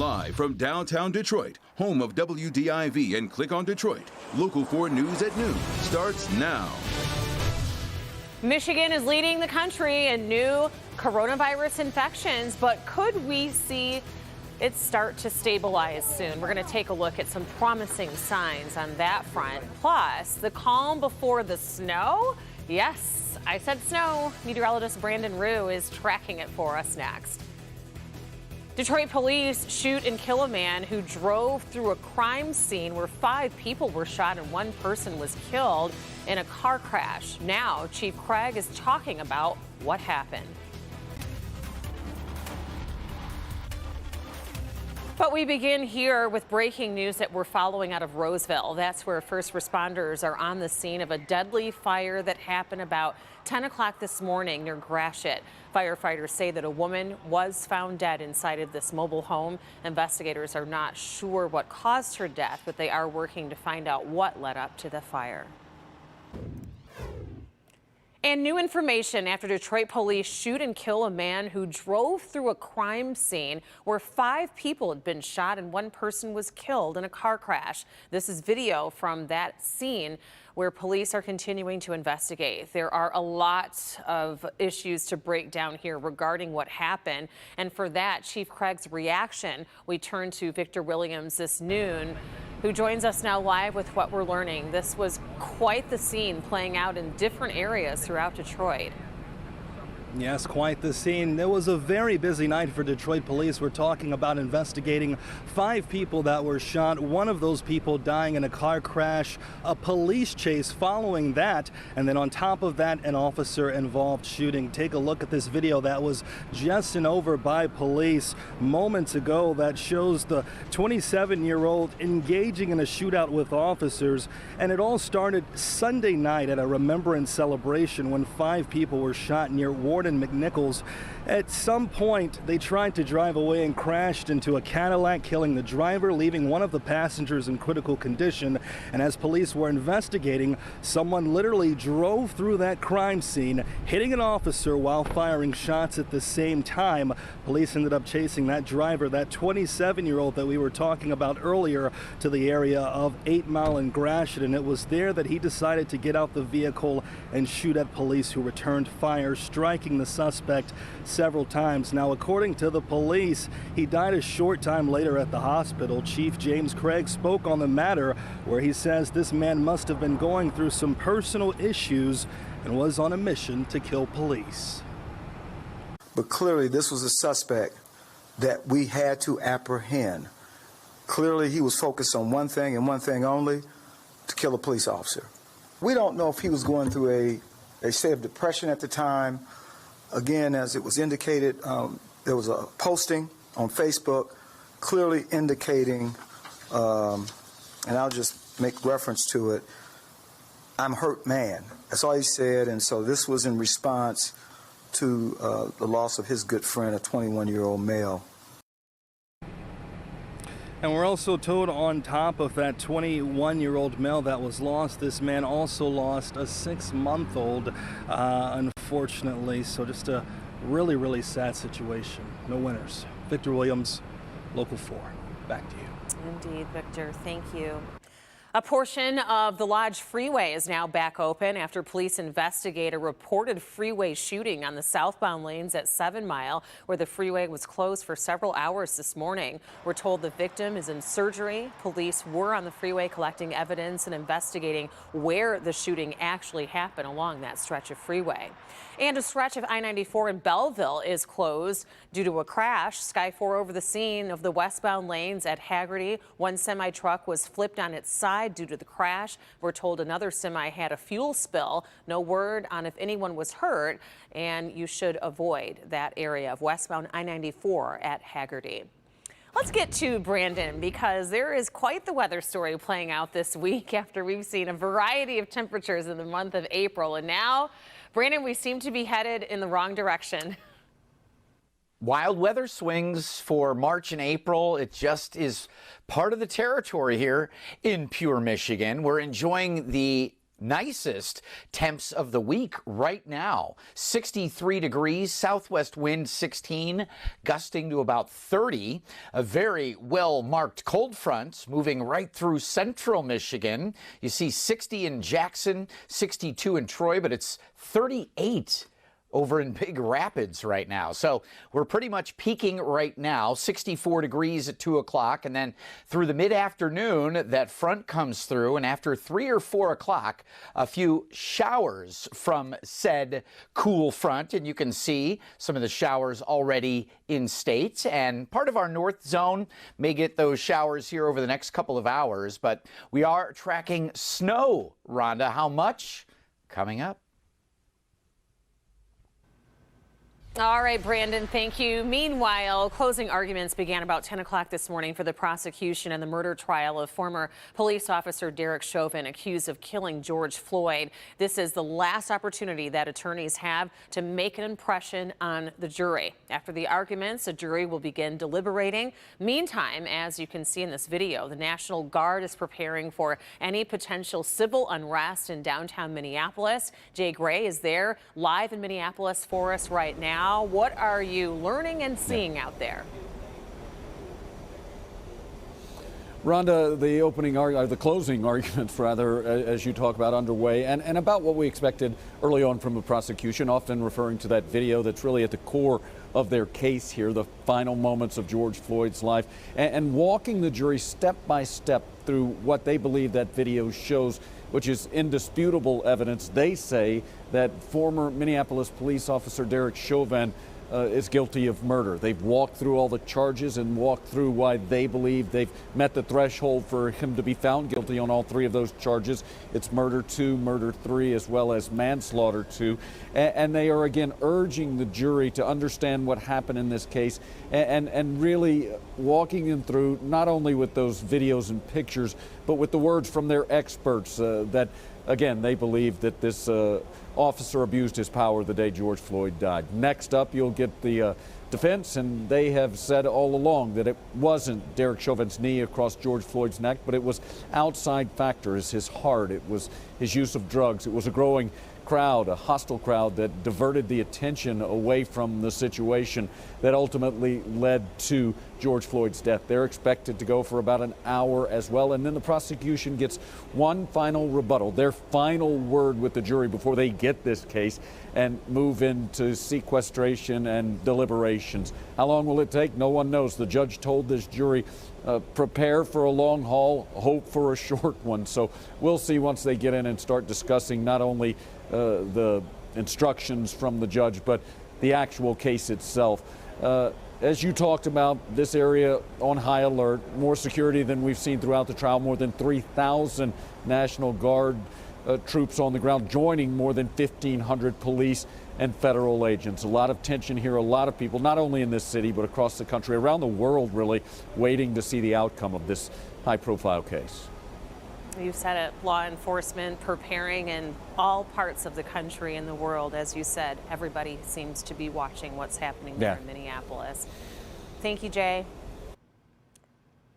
Live from downtown Detroit, home of WDIV and Click on Detroit, Local 4 News at noon starts now. Michigan is leading the country in new coronavirus infections, but could we see it start to stabilize soon? We're going to take a look at some promising signs on that front. Plus, the calm before the snow. Yes, I said snow. Meteorologist Brandon Rue is tracking it for us next. Detroit police shoot and kill a man who drove through a crime scene where 5 people were shot and 1 person was killed in a car crash. Now, Chief Craig is talking about what happened. But we begin here with breaking news that we're following out of Roseville. That's where first responders are on the scene of a deadly fire that happened about 10 o'clock this morning near Gratiot. Firefighters say that a woman was found dead inside of this mobile home. Investigators are not sure what caused her death, but they are working to find out what led up to the fire. And new information after Detroit police shoot and kill a man who drove through a crime scene where 5 people had been shot and 1 person was killed in a car crash. This is video from that scene where police are continuing to investigate. There are a lot of issues to break down here regarding what happened. And for that, Chief Craig's reaction, we turn to Victor Williams this noon, who joins us now live with what we're learning. This was quite the scene playing out in different areas throughout Detroit. Yes, quite the scene. It was a very busy night for Detroit police. We're talking about investigating 5 people that were shot, 1 of those people dying in a car crash, a police chase following that, and then on top of that, an officer-involved shooting. Take a look at this video that was just sent over by police moments ago that shows the 27-year-old engaging in a shootout with officers, and it all started Sunday night at a remembrance celebration when 5 people were shot near Warden McNichols. At some point, they tried to drive away and crashed into a Cadillac, killing the driver, leaving 1 of the passengers in critical condition. And as police were investigating, someone literally drove through that crime scene, hitting an officer while firing shots at the same time. Police ended up chasing that driver, that 27-year-old that we were talking about earlier, to the area of 8 Mile and Gratiot, and it was there that he decided to get out the vehicle and shoot at police, who returned fire, striking the suspect several times. Now, according to the police, he died a short time later at the hospital. Chief James Craig spoke on the matter, where he says this man must have been going through some personal issues and was on a mission to kill police. But clearly this was a suspect that we had to apprehend. Clearly he was focused on one thing and one thing only: to kill a police officer. We don't know if he was going through a state of depression at the time. Again, as it was indicated, there was a posting on Facebook clearly indicating, and I'll just make reference to it, "I'm hurt man." That's all he said, and so this was in response to the loss of his good friend, a 21-year-old male. And we're also told, on top of that 21-year-old male that was lost, this man also lost a 6-month-old, unfortunately. So just a really, really sad situation. No winners. Victor Williams, Local 4. Back to you. Indeed, Victor. Thank you. A portion of the Lodge Freeway is now back open after police investigate a reported freeway shooting on the southbound lanes at 7 Mile, where the freeway was closed for several hours this morning. We're told the victim is in surgery. Police were on the freeway collecting evidence and investigating where the shooting actually happened along that stretch of freeway. And a stretch of I-94 in Belleville is closed due to a crash. Sky 4 over the scene of the westbound lanes at Haggerty. 1 semi-truck was flipped on its side due to the crash. We're told another semi had a fuel spill. No word on if anyone was hurt, and you should avoid that area of westbound I-94 at Haggerty. Let's get to Brandon, because there is quite the weather story playing out this week after we've seen a variety of temperatures in the month of April. And now, Brandon, we seem to be headed in the wrong direction. Wild weather swings for March and April. It just is part of the territory here in Pure, Michigan. We're enjoying the nicest temps of the week right now. 63 degrees, southwest wind 16, gusting to about 30. A very well-marked cold front moving right through central Michigan. You see 60 in Jackson, 62 in Troy, but it's 38 over in Big Rapids right now. So we're pretty much peaking right now, 64 degrees at 2 o'clock. And then through the mid-afternoon, that front comes through. And after 3 or 4 o'clock, a few showers from said cool front. And you can see some of the showers already in state. And part of our north zone may get those showers here over the next couple of hours. But we are tracking snow, Rhonda. How much? Coming up. All right, Brandon, thank you. Meanwhile, closing arguments began about 10 o'clock this morning for the prosecution in the murder trial of former police officer Derek Chauvin, accused of killing George Floyd. This is the last opportunity that attorneys have to make an impression on the jury. After the arguments, the jury will begin deliberating. Meantime, as you can see in this video, the National Guard is preparing for any potential civil unrest in downtown Minneapolis. Jay Gray is there live in Minneapolis for us right now. What are you learning and seeing out there? Rhonda, the closing arguments, rather, as you talk about, underway, and about what we expected early on from the prosecution, often referring to that video that's really at the core of their case here, the final moments of George Floyd's life, and walking the jury step by step through what they believe that video shows, which is indisputable evidence. They say that former Minneapolis police officer Derek Chauvin is guilty of murder. They've walked through all the charges and walked through why they believe they've met the threshold for him to be found guilty on all three of those charges. It's murder 2, murder 3, as well as manslaughter 2. And they are again urging the jury to understand what happened in this case and really walking them through not only with those videos and pictures, but with the words from their experts that, again, they believe that this officer abused his power the day George Floyd died. Next up, you'll get the defense, and they have said all along that it wasn't Derek Chauvin's knee across George Floyd's neck, but it was outside factors, his heart, it was his use of drugs, it was a growing crowd, a hostile crowd that diverted the attention away from the situation that ultimately led to George Floyd's death. They're expected to go for about an hour as well, and then the prosecution gets one final rebuttal, their final word with the jury before they get this case and move into sequestration and deliberations. How long will it take? No one knows. The judge told this jury, prepare for a long haul, hope for a short one. So we'll see once they get in and start discussing not only the instructions from the judge, but the actual case itself. As you talked about, this area on high alert, more security than we've seen throughout the trial, more than 3,000 National Guard troops on the ground, joining more than 1,500 police and federal agents. A lot of tension here, a lot of people, not only in this city, but across the country, around the world, really, waiting to see the outcome of this high-profile case. You said it, law enforcement preparing in all parts of the country and the world. As you said, everybody seems to be watching what's happening there in Minneapolis. Thank you, Jay.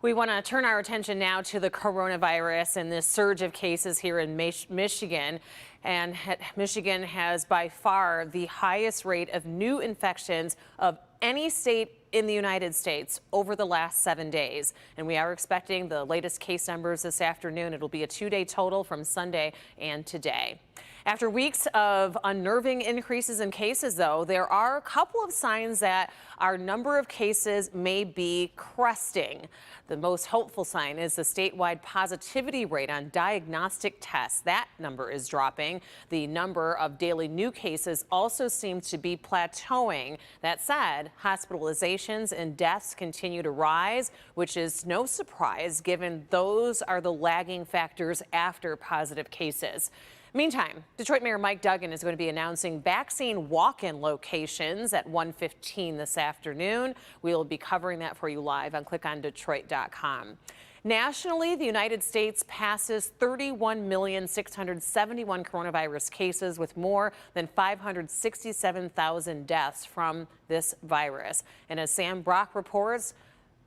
We want to turn our attention now to the coronavirus and this surge of cases here in Michigan. And Michigan has by far the highest rate of new infections of any state in the United States over the last 7 days. And we are expecting the latest case numbers this afternoon. It'll be a 2-day total from Sunday and today. After weeks of unnerving increases in cases, though, there are a couple of signs that our number of cases may be cresting. The most hopeful sign is the statewide positivity rate on diagnostic tests. That number is dropping. The number of daily new cases also seems to be plateauing. That said, hospitalizations and deaths continue to rise, which is no surprise given those are the lagging factors after positive cases. Meantime, Detroit Mayor Mike Duggan is going to be announcing vaccine walk-in locations at 1:15 this afternoon. We'll be covering that for you live on clickondetroit.com. Nationally, the United States passes 31,671 coronavirus cases, with more than 567,000 deaths from this virus. And as Sam Brock reports,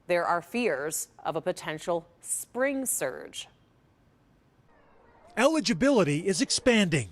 there are fears of a potential spring surge. eligibility is expanding.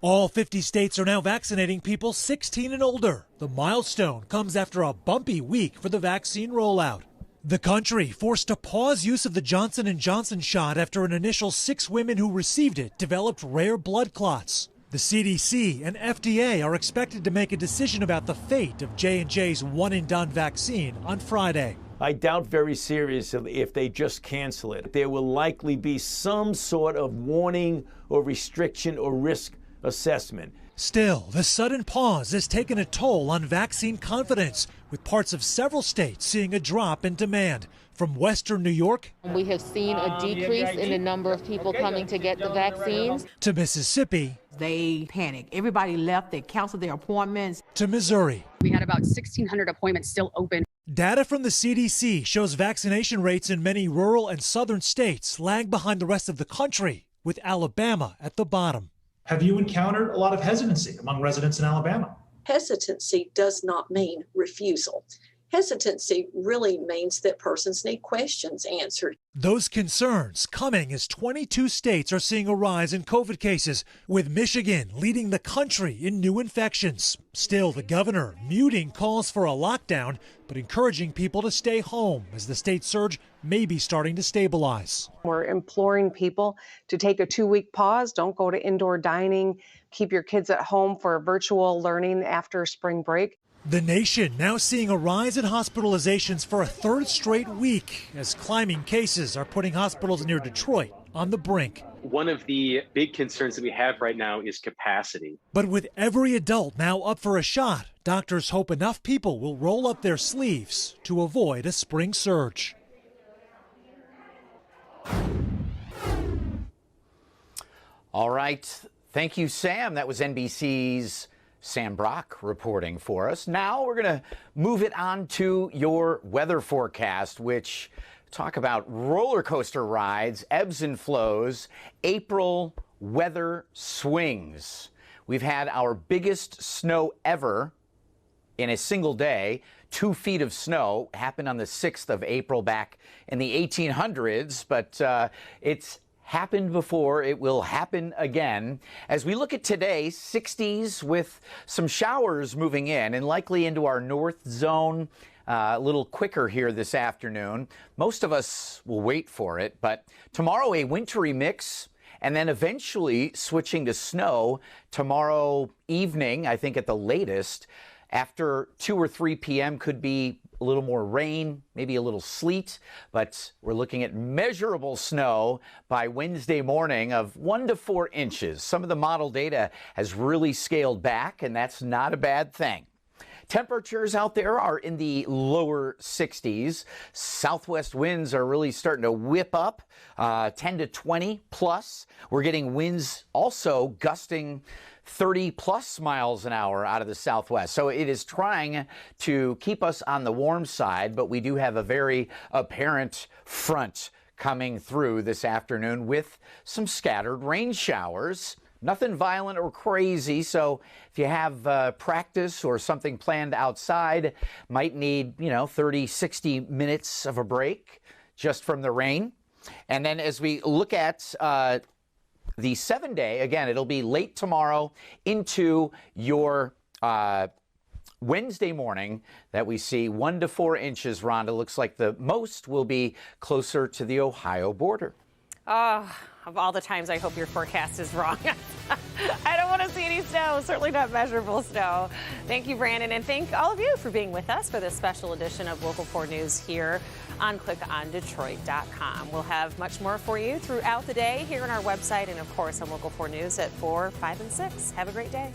All 50 states are now vaccinating people 16 and older. The milestone comes after a bumpy week for the vaccine rollout. The country forced to pause use of the Johnson & Johnson shot after an initial 6 women who received it developed rare blood clots. The CDC and FDA are expected to make a decision about the fate of J&J's one-and-done vaccine on Friday. I doubt very seriously if they just cancel it. There will likely be some sort of warning or restriction or risk assessment. Still, the sudden pause has taken a toll on vaccine confidence, with parts of several states seeing a drop in demand. From western New York, we have seen a decrease in the number of people coming to get the vaccines. To Mississippi, they panicked. Everybody left. They canceled their appointments. To Missouri. We had about 1,600 appointments still open. Data from the CDC shows vaccination rates in many rural and southern states lag behind the rest of the country, with Alabama at the bottom. Have you encountered a lot of hesitancy among residents in Alabama? Hesitancy does not mean refusal. Hesitancy really means that persons need questions answered. Those concerns coming as 22 states are seeing a rise in COVID cases, with Michigan leading the country in new infections. Still, the governor muting calls for a lockdown, but encouraging people to stay home as the state surge may be starting to stabilize. We're imploring people to take a 2-week pause. Don't go to indoor dining. Keep your kids at home for virtual learning after spring break. The nation now seeing a rise in hospitalizations for a 3rd straight week as climbing cases are putting hospitals near Detroit on the brink. One of the big concerns that we have right now is capacity. But with every adult now up for a shot, doctors hope enough people will roll up their sleeves to avoid a spring surge. All right. Thank you, Sam. That was NBC's Sam Brock reporting for us. Now we're going to move it on to your weather forecast, which talk about roller coaster rides, ebbs and flows, April weather swings. We've had our biggest snow ever in a single day. 2 feet of snow happened on the 6th of April back in the 1800s, but it's happened before. It will happen again. As we look at today, 60s with some showers moving in and likely into our north zone a little quicker here this afternoon. Most of us will wait for it, but tomorrow a wintry mix and then eventually switching to snow tomorrow evening, I think at the latest. After 2 or 3 p.m. could be a little more rain, maybe a little sleet, but we're looking at measurable snow by Wednesday morning of 1 to 4 inches. Some of the model data has really scaled back, and that's not a bad thing. Temperatures out there are in the lower 60s. Southwest winds are really starting to whip up, 10 to 20 plus. We're getting winds also gusting 30 plus miles an hour out of the southwest. So it is trying to keep us on the warm side, but we do have a very apparent front coming through this afternoon with some scattered rain showers. Nothing violent or crazy, so if you have practice or something planned outside, might need, 30, 60 minutes of a break just from the rain. And then as we look at the 7-day, again, it'll be late tomorrow into your Wednesday morning that we see 1 to 4 inches, Rhonda. Looks like the most will be closer to the Ohio border. Of all the times I hope your forecast is wrong. I don't want to see any snow, certainly not measurable snow. Thank you, Brandon, and thank all of you for being with us for this special edition of Local 4 News here on clickondetroit.com. We'll have much more for you throughout the day here on our website and, of course, on Local 4 News at 4, 5, and 6. Have a great day.